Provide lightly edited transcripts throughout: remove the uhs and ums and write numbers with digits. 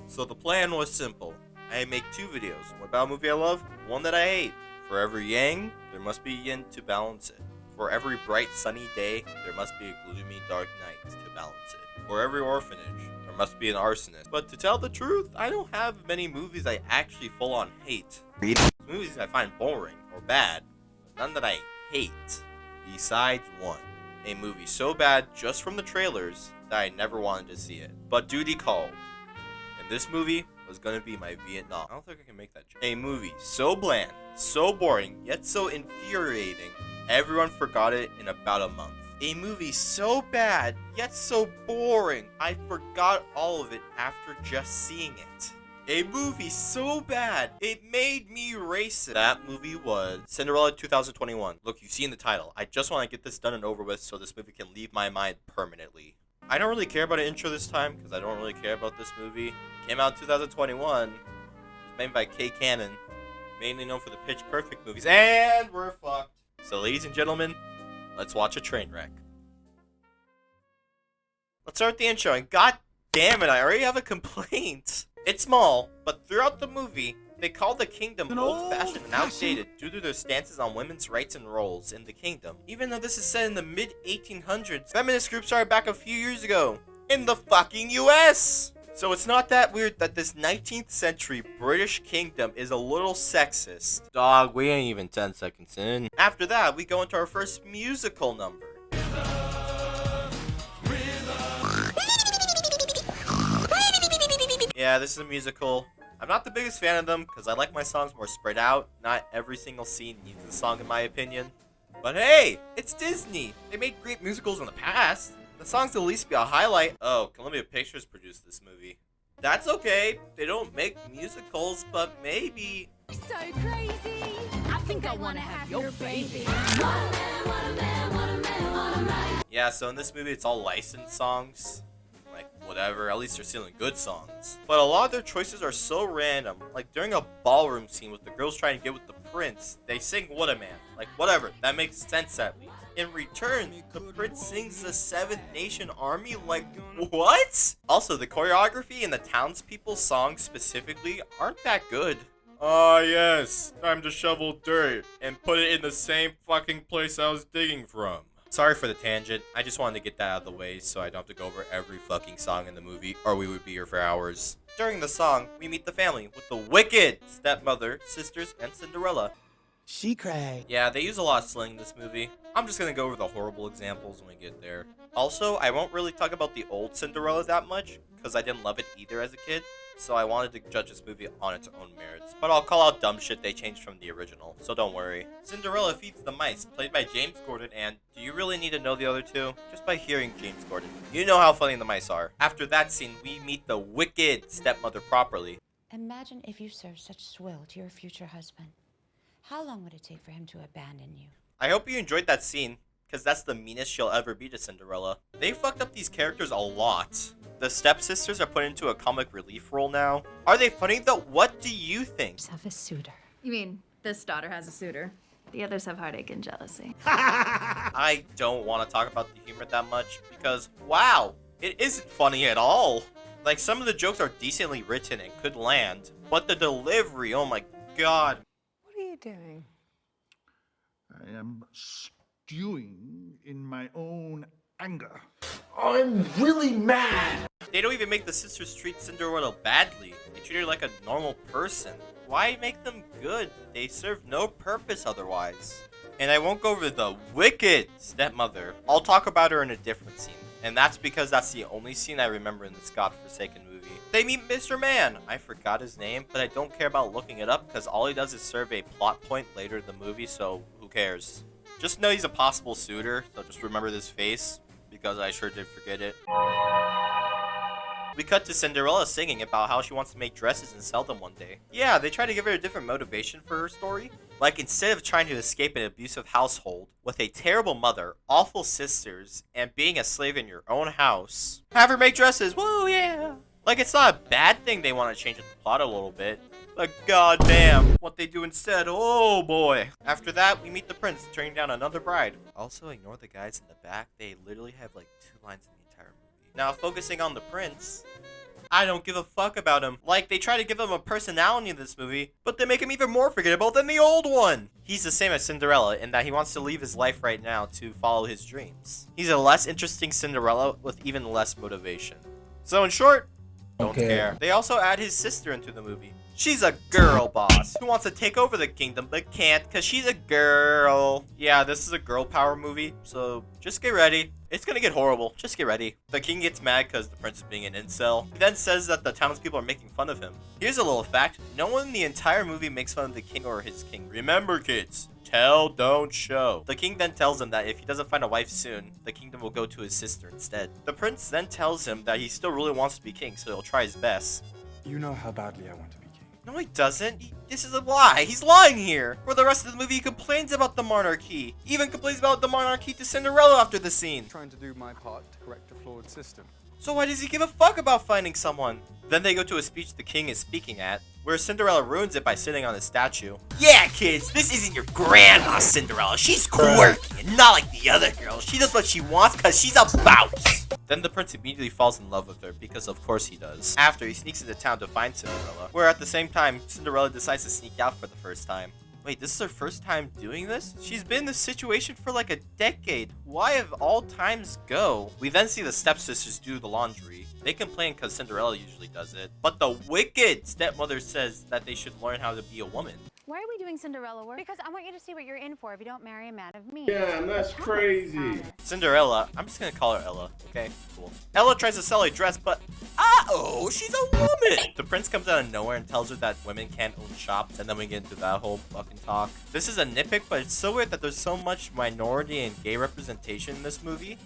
So the plan was simple. I make 2 videos. One about a movie I love, one that I hate. For every yang, there must be yin to balance it. For every bright sunny day, there must be a gloomy dark night to balance it. For every orphanage, there must be an arsonist. But to tell the truth, I don't have many movies I actually full on hate. Movies I find boring or bad, but none that I hate. Besides one. A movie so bad just from the trailers that I never wanted to see it. But duty called. And this movie was gonna be my Vietnam. I don't think I can make that joke. A movie so bland, so boring, yet so infuriating, everyone forgot it in about a month. A movie so bad, yet so boring, I forgot all of it after just seeing it. A movie so bad, it made me racist. That movie was Cinderella 2021. Look, you've seen the title. I just want to get this done and over with so this movie can leave my mind permanently. I don't really care about an intro this time because I don't really care about this movie. Came out in 2021. It was made by K. Cannon, mainly known for the Pitch Perfect movies. And we're fucked. So ladies and gentlemen, let's watch a train wreck. Let's start the intro, and god damn it, I already have a complaint. It's small, but throughout the movie, they call the kingdom old-fashioned and outdated due to their stances on women's rights and roles in the kingdom. Even though this is set in the mid-1800s, feminist groups started back a few years ago in the fucking US! So it's not that weird that this 19th century British kingdom is a little sexist. Dog, we ain't even 10 seconds in. After that, we go into our first musical number. Yeah, this is a musical. I'm not the biggest fan of them because I like my songs more spread out. Not every single scene needs a song in my opinion. But hey, it's Disney. They made great musicals in the past. The songs will at least be a highlight. Oh, Columbia Pictures produced this movie. That's okay. They don't make musicals, but maybe. So crazy. I think I want to have your baby. Yeah, so in this movie, it's all licensed songs. Like, whatever, at least they're stealing good songs. But a lot of their choices are so random. Like, during a ballroom scene with the girls trying to get with the prince, they sing What a Man. Like, whatever, that makes sense at least. In return, the prince sings the Seventh Nation Army, like, what? Also, the choreography and the townspeople's songs specifically aren't that good. Ah, yes, time to shovel dirt and put it in the same fucking place I was digging from. Sorry for the tangent, I just wanted to get that out of the way so I don't have to go over every fucking song in the movie, or we would be here for hours. During the song, we meet the family with the wicked stepmother, sisters, and Cinderella. She cried. Yeah, they use a lot of slang in this movie. I'm just gonna go over the horrible examples when we get there. Also, I won't really talk about the old Cinderella that much, because I didn't love it either as a kid. So I wanted to judge this movie on its own merits. But I'll call out dumb shit they changed from the original, so don't worry. Cinderella feeds the mice, played by James Corden, and do you really need to know the other two? Just by hearing James Corden, you know how funny the mice are. After that scene, we meet the wicked stepmother properly. Imagine if you served such swill to your future husband. How long would it take for him to abandon you? I hope you enjoyed that scene, because that's the meanest she'll ever be to Cinderella. They fucked up these characters a lot. The stepsisters are put into a comic relief role now. Are they funny though? What do you think? Have a suitor. You mean this daughter has a suitor? The others have heartache and jealousy. I don't want to talk about the humor that much because, wow, it isn't funny at all. Like, some of the jokes are decently written and could land, but the delivery, oh my god. What are you doing? I am stewing in my own anger. I'm really mad. They don't even make the sisters treat Cinderella badly. They treat her like a normal person. Why make them good? They serve no purpose otherwise. And I won't go over the wicked stepmother. I'll talk about her in a different scene. And that's because that's the only scene I remember in this godforsaken movie. They meet Mr. Man. I forgot his name, but I don't care about looking it up because all he does is serve a plot point later in the movie, so who cares? Just know he's a possible suitor, so just remember this face, because I sure did forget it. We cut to Cinderella singing about how she wants to make dresses and sell them one day. Yeah, they try to give her a different motivation for her story. Like, instead of trying to escape an abusive household with a terrible mother, awful sisters, and being a slave in your own house, have her make dresses. Whoa, yeah. Like, it's not a bad thing they want to change the plot a little bit. But goddamn, what they do instead, oh boy. After that, we meet the prince turning down another bride. Also, ignore the guys in the back. They literally have like 2 lines in the entire movie. Now, focusing on the prince, I don't give a fuck about him. Like, they try to give him a personality in this movie, but they make him even more forgettable than the old one. He's the same as Cinderella in that he wants to leave his life right now to follow his dreams. He's a less interesting Cinderella with even less motivation. So in short, don't care. They also add his sister into the movie. She's a girl boss who wants to take over the kingdom but can't because she's a girl. Yeah, this is a girl power movie, so just get ready. It's gonna get horrible. Just get ready. The king gets mad because the prince is being an incel. He then says that the townspeople are making fun of him. Here's a little fact. No one in the entire movie makes fun of the king or his king. Remember, kids. Tell, don't show. The king then tells him that if he doesn't find a wife soon, the kingdom will go to his sister instead. The prince then tells him that he still really wants to be king, so he'll try his best. You know how badly I want to be king. No, he doesn't. This is a lie. He's lying here. For the rest of the movie, he complains about the monarchy. He even complains about the monarchy to Cinderella after the scene. Trying to do my part to correct a flawed system. So why does he give a fuck about finding someone? Then they go to a speech the king is speaking at, where Cinderella ruins it by sitting on his statue. Yeah, kids, this isn't your grandma Cinderella. She's quirky and not like the other girls. She does what she wants because she's a bounce. Then the prince immediately falls in love with her, because of course he does. After, he sneaks into town to find Cinderella, where at the same time, Cinderella decides to sneak out for the first time. Wait, this is her first time doing this? She's been in this situation for like a decade. Why of all times go? We then see the stepsisters do the laundry. They complain because Cinderella usually does it. But the wicked stepmother says that they should learn how to be a woman. Why are we doing Cinderella work? Because I want you to see what you're in for if you don't marry a man of me. Yeah, that's crazy. Cinderella, I'm just gonna call her Ella, okay? Cool. Ella tries to sell a dress, but uh-oh, she's a woman! The prince comes out of nowhere and tells her that women can't own shops, and then we get into that whole fucking talk. This is a nitpick, but it's so weird that there's so much minority and gay representation in this movie.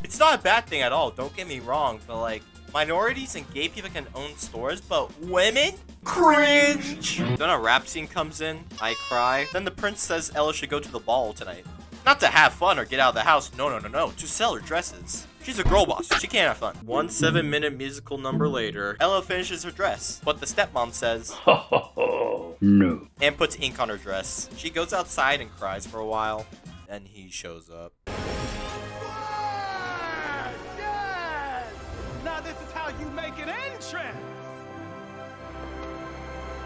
It's not a bad thing at all, don't get me wrong, but like, minorities and gay people can own stores, but women? Cringe! Then a rap scene comes in, I cry. Then the prince says Ella should go to the ball tonight. Not to have fun or get out of the house, no, to sell her dresses. She's a girl boss, she can't have fun. 1 7-minute musical number later, Ella finishes her dress, but the stepmom says, No. and puts ink on her dress. She goes outside and cries for a while, then he shows up. Now this is how you make an entrance!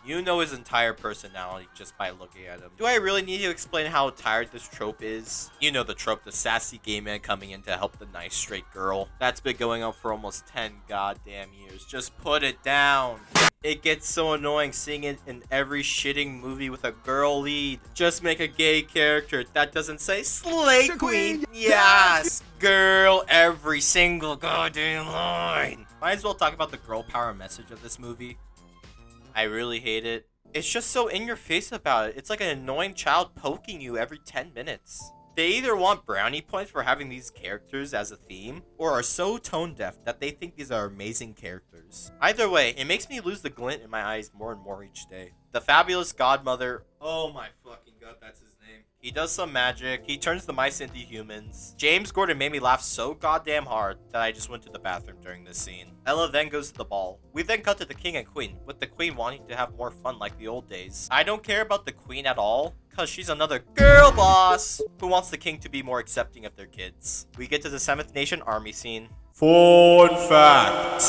You know his entire personality just by looking at him. Do I really need to explain how tired this trope is? You know the trope, the sassy gay man coming in to help the nice straight girl. That's been going on for almost 10 goddamn years. Just put it down. It gets so annoying seeing it in every shitting movie with a girl lead. Just make a gay character that doesn't say slay queen. Yes, girl, every single goddamn line. Might as well talk about the girl power message of this movie. I really hate it. It's just so in your face about it. It's like an annoying child poking you every 10 minutes. They either want brownie points for having these characters as a theme, or are so tone deaf that they think these are amazing characters. Either way, it makes me lose the glint in my eyes more and more each day. The fabulous godmother, oh my fucking god, that's his name. He does some magic, he turns the mice into humans. James Gordon made me laugh so goddamn hard that I just went to the bathroom during this scene. Ella then goes to the ball. We then cut to the king and queen, with the queen wanting to have more fun like the old days. I don't care about the queen at all, cause she's another girl boss who wants the king to be more accepting of their kids. We get to the 7th Nation Army scene. Fun fact.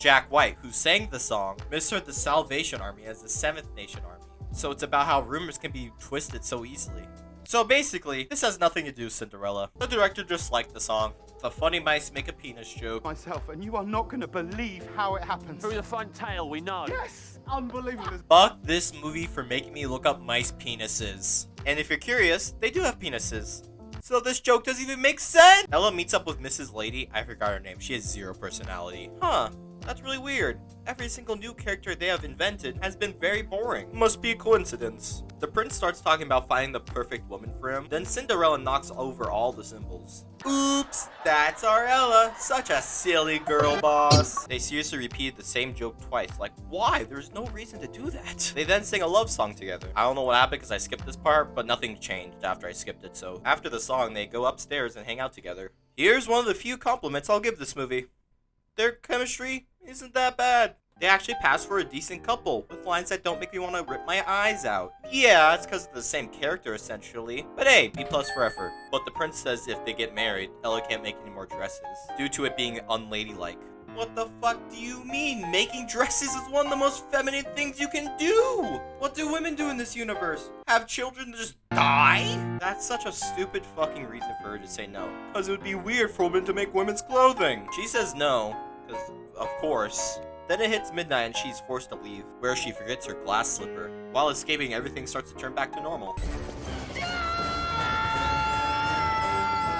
Jack White, who sang the song, misheard the Salvation Army as the 7th Nation Army. So it's about how rumors can be twisted so easily. So basically, this has nothing to do with Cinderella. The director just liked the song. The funny mice make a penis joke. Myself, and you are not gonna believe how it happens. Through the front tail, we know. Yes! Unbelievable. Fuck this movie for making me look up mice penises. And if you're curious, they do have penises. So this joke doesn't even make sense! Ella meets up with Mrs. Lady. I forgot her name. She has 0 personality. Huh. That's really weird. Every single new character they have invented has been very boring. Must be a coincidence. The prince starts talking about finding the perfect woman for him. Then Cinderella knocks over all the symbols. Oops, that's our Ella. Such a silly girl boss. They seriously repeated the same joke twice. Like, why? There's no reason to do that. They then sing a love song together. I don't know what happened because I skipped this part, but nothing changed after I skipped it. So after the song, they go upstairs and hang out together. Here's one of the few compliments I'll give this movie. Their chemistry isn't that bad. They actually pass for a decent couple, with lines that don't make me want to rip my eyes out. Yeah, it's because of the same character essentially, but hey, B+ for effort. But the prince says if they get married, Ella can't make any more dresses, due to it being unladylike. What the fuck do you mean? Making dresses is one of the most feminine things you can do! What do women do in this universe? Have children just die? That's such a stupid fucking reason for her to say no. Because it would be weird for women to make women's clothing. She says no, because of course. Then it hits midnight and she's forced to leave, where she forgets her glass slipper. While escaping, everything starts to turn back to normal.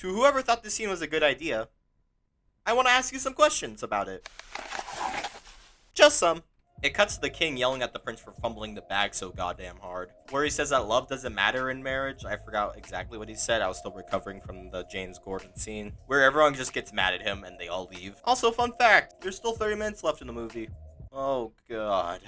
To whoever thought this scene was a good idea, I want to ask you some questions about it. Just some. It cuts to the king yelling at the prince for fumbling the bag so goddamn hard. Where he says that love doesn't matter in marriage. I forgot exactly what he said. I was still recovering from the James Gordon scene. Where everyone just gets mad at him and they all leave. Also, fun fact, there's still 30 minutes left in the movie. Oh god.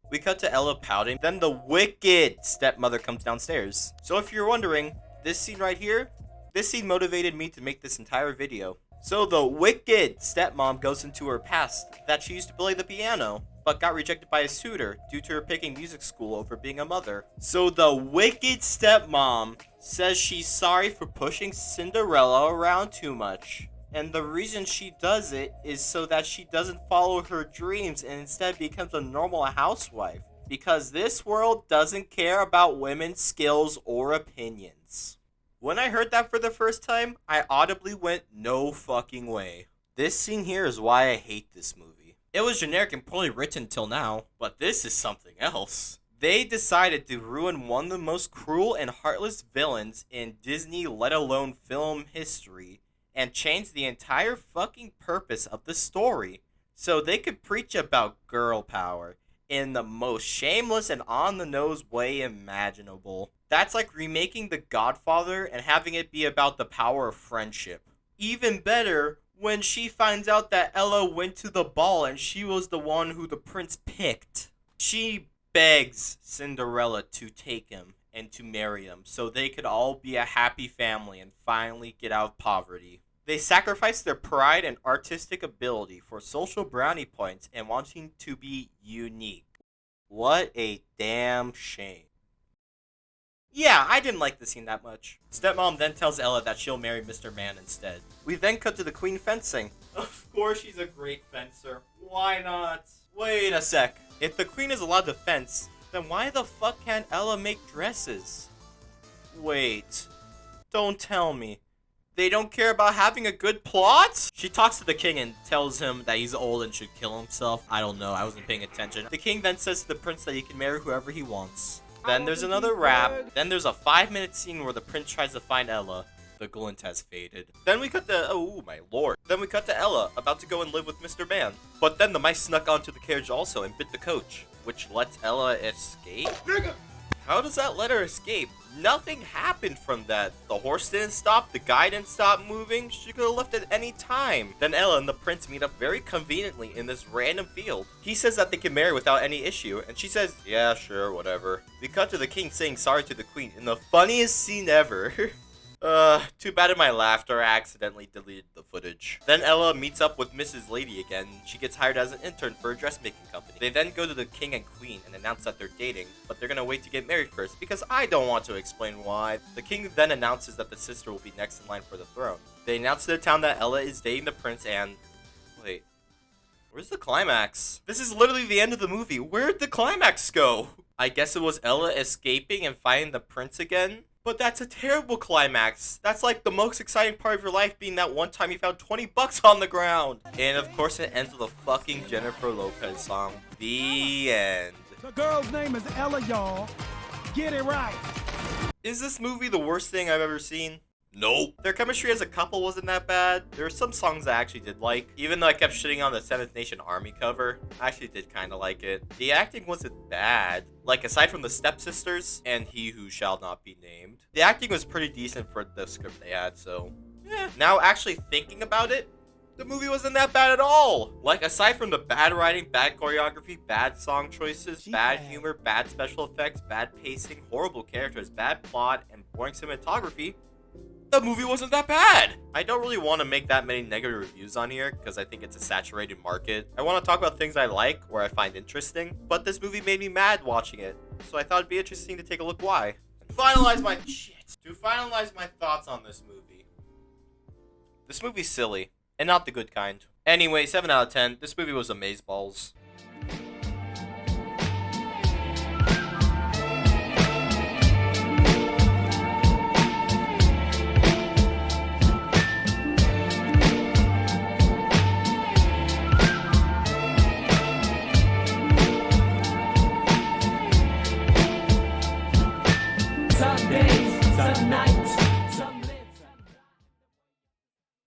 We cut to Ella pouting. Then the wicked stepmother comes downstairs. So if you're wondering, this scene right here, this scene motivated me to make this entire video. So the wicked stepmom goes into her past that she used to play the piano, but got rejected by a suitor due to her picking music school over being a mother. So the wicked stepmom says she's sorry for pushing Cinderella around too much. And the reason she does it is so that she doesn't follow her dreams and instead becomes a normal housewife. Because this world doesn't care about women's skills or opinions. When I heard that for the first time, I audibly went, no fucking way. This scene here is why I hate this movie. It was generic and poorly written till now, but this is something else. They decided to ruin one of the most cruel and heartless villains in Disney, let alone film history, and change the entire fucking purpose of the story so they could preach about girl power in the most shameless and on-the-nose way imaginable. That's like remaking The Godfather and having it be about the power of friendship. Even better, when she finds out that Ella went to the ball and she was the one who the prince picked. She begs Cinderella to take him and to marry him so they could all be a happy family and finally get out of poverty. They sacrifice their pride and artistic ability for social brownie points and wanting to be unique. What a damn shame. Yeah, I didn't like the scene that much. Stepmom then tells Ella that she'll marry Mr. Man instead. We then cut to the queen fencing. Of course she's a great fencer. Why not? Wait a sec. If the queen is allowed to fence, then why the fuck can't Ella make dresses? Wait. Don't tell me. They don't care about having a good plot? She talks to the king and tells him that he's old and should kill himself. I don't know, I wasn't paying attention. The king then says to the prince that he can marry whoever he wants. Then there's another rap. Then there's a 5-minute scene where the prince tries to find Ella. The glint has faded. Then we cut to, oh my lord. Then we cut to Ella, about to go and live with Mr. Man. But then the mice snuck onto the carriage also and bit the coach, which lets Ella escape? How does that let her escape? Nothing happened from that. The horse didn't stop, the guy didn't stop moving, she could have left at any time. Then Ella and the prince meet up very conveniently in this random field. He says that they can marry without any issue, and she says, yeah, sure, whatever. We cut to the king saying sorry to the queen in the funniest scene ever. Too bad in my laughter I accidentally deleted the footage. Then Ella meets up with Mrs. Lady again. She gets hired as an intern for a dressmaking company. They then go to the king and queen and announce that they're dating, but they're gonna wait to get married first because I don't want to explain why. The king then announces that the sister will be next in line for the throne. They announce to the town that Ella is dating the prince and... Wait. Where's the climax? This is literally the end of the movie. Where'd the climax go? I guess it was Ella escaping and finding the prince again? But that's a terrible climax. That's like the most exciting part of your life being that one time you found 20 bucks on the ground. And of course it ends with a fucking Jennifer Lopez song. The end. The girl's name is Ella, y'all. Get it right. Is this movie the worst thing I've ever seen? Nope. Their chemistry as a couple wasn't that bad. There were some songs I actually did like. Even though I kept shitting on the 7th Nation Army cover, I actually did kind of like it. The acting wasn't bad. Like, aside from the stepsisters and He Who Shall Not Be Named, the acting was pretty decent for the script they had, so... yeah. Now, actually thinking about it, the movie wasn't that bad at all. Like, aside from the bad writing, bad choreography, bad song choices, bad humor, bad special effects, bad pacing, horrible characters, bad plot, and boring cinematography, the movie wasn't that bad. I don't really want to make that many negative reviews on here because I think it's a saturated market. I want to talk about things I like or I find interesting, but this movie made me mad watching it, so I thought it'd be interesting to take a look why. To finalize my thoughts on this movie. This movie's silly, and not the good kind. Anyway, 7 out of 10. This movie was amazeballs.